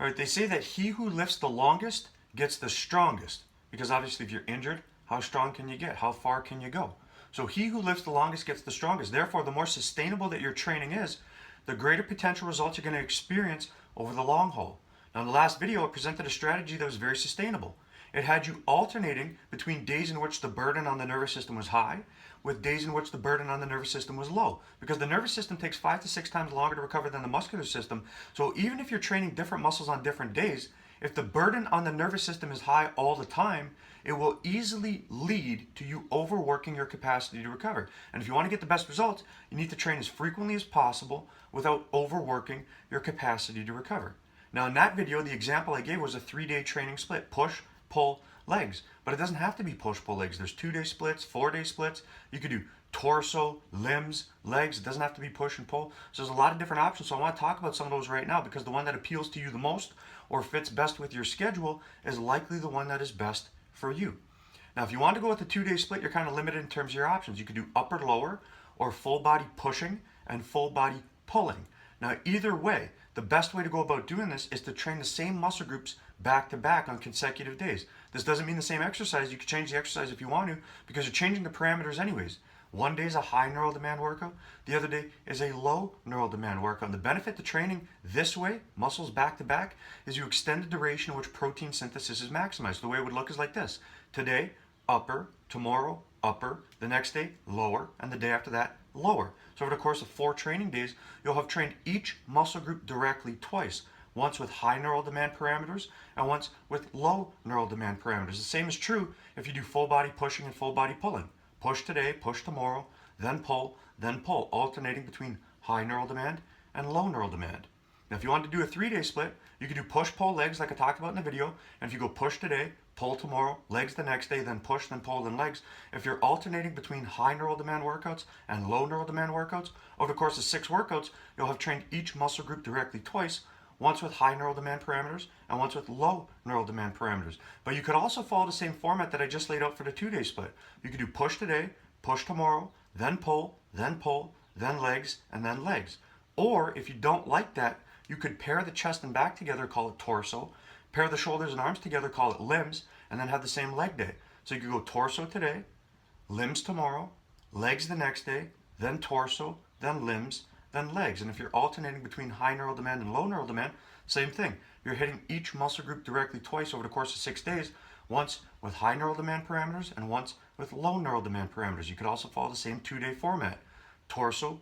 All right, they say that he who lifts the longest gets the strongest. Because obviously if you're injured, how strong can you get? How far can you go? So he who lifts the longest gets the strongest. Therefore, the more sustainable that your training is, the greater potential results you're going to experience over the long haul. Now, in the last video, I presented a strategy that was very sustainable. It had you alternating between days in which the burden on the nervous system was high with days in which the burden on the nervous system was low. Because the nervous system takes 5 to 6 times longer to recover than the muscular system. So even if you're training different muscles on different days, if the burden on the nervous system is high all the time, it will easily lead to you overworking your capacity to recover. And if you want to get the best results, you need to train as frequently as possible without overworking your capacity to recover. Now in that video, the example I gave was a 3-day training split: push, pull, legs. But it doesn't have to be push, pull, legs. There's 2-day splits, 4-day splits. You could do torso, limbs, legs. It doesn't have to be push and pull. So there's a lot of different options. So I want to talk about some of those right now, because the one that appeals to you the most or fits best with your schedule is likely the one that is best for you. Now, if you want to go with the 2-day split, you're kind of limited in terms of your options. You could do upper, lower, or full body pushing and full body pulling. Now, either way, the best way to go about doing this is to train the same muscle groups back to back on consecutive days. This doesn't mean the same exercise. You can change the exercise if you want to, because you're changing the parameters anyways. One day is a high neural demand workout. The other day is a low neural demand workout. And the benefit to training this way, muscles back to back, is you extend the duration in which protein synthesis is maximized. The way it would look is like this. Today, upper. Tomorrow, upper. The next day, lower. And the day after that, lower. So over the course of 4 training days, you'll have trained each muscle group directly twice. Once with high neural demand parameters and once with low neural demand parameters. The same is true if you do full body pushing and full body pulling. Push today, push tomorrow, then pull, alternating between high neural demand and low neural demand. Now, if you want to do a 3-day split, you can do push, pull, legs like I talked about in the video. And if you go push today, pull tomorrow, legs the next day, then push, then pull, then legs. If you're alternating between high neural demand workouts and low neural demand workouts, over the course of 6 workouts, you'll have trained each muscle group directly twice, once with high neural demand parameters and once with low neural demand parameters. But you could also follow the same format that I just laid out for the 2-day split. You could do push today, push tomorrow, then pull, then legs, and then legs. Or if you don't like that, you could pair the chest and back together, call it torso, pair the shoulders and arms together, call it limbs, and then have the same leg day. So you could go torso today, limbs tomorrow, legs the next day, then torso, then limbs, then legs. And if you're alternating between high neural demand and low neural demand, same thing. You're hitting each muscle group directly twice over the course of 6 days, once with high neural demand parameters and once with low neural demand parameters. You could also follow the same 2-day format. Torso,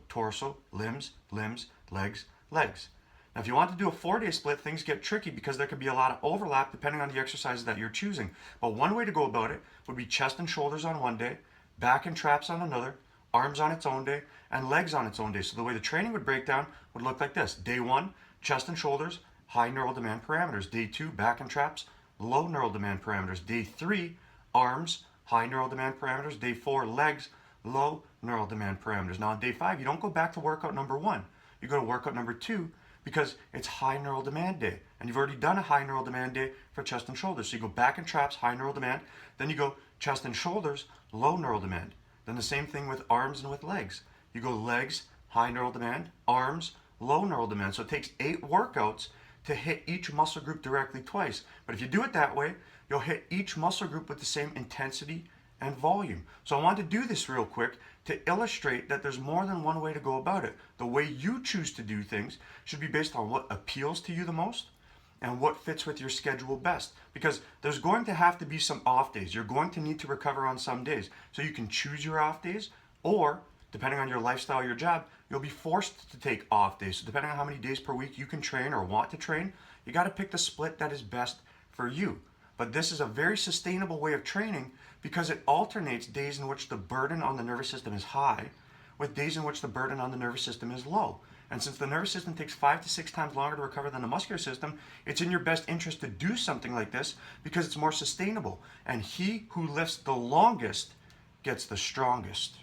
limbs, legs, legs. Now, if you want to do a 4-day split, things get tricky because there could be a lot of overlap depending on the exercises that you're choosing. But one way to go about it would be chest and shoulders on one day, back and traps on another, arms on its own day, and legs on its own day. So the way the training would break down would look like this. Day 1, chest and shoulders, high neural demand parameters. Day 2, back and traps, low neural demand parameters. Day 3, arms, high neural demand parameters. Day 4, legs, low neural demand parameters. Now on day 5, you don't go back to workout number 1. You go to workout number 2 because it's high neural demand day. And you've already done a high neural demand day for chest and shoulders. So you go back and traps, high neural demand. Then you go chest and shoulders, low neural demand. Then the same thing with arms and with legs. You go legs, high neural demand, arms, low neural demand. So it takes 8 workouts to hit each muscle group directly twice. But if you do it that way, you'll hit each muscle group with the same intensity and volume. So I want to do this real quick to illustrate that there's more than one way to go about it. The way you choose to do things should be based on what appeals to you the most and what fits with your schedule best. Because there's going to have to be some off days. You're going to need to recover on some days. So you can choose your off days, or depending on your lifestyle, your job, you'll be forced to take off days. So depending on how many days per week you can train or want to train, you got to pick the split that is best for you. But this is a very sustainable way of training because it alternates days in which the burden on the nervous system is high with days in which the burden on the nervous system is low. And since the nervous system takes 5 to 6 times longer to recover than the muscular system, it's in your best interest to do something like this because it's more sustainable. And he who lifts the longest gets the strongest.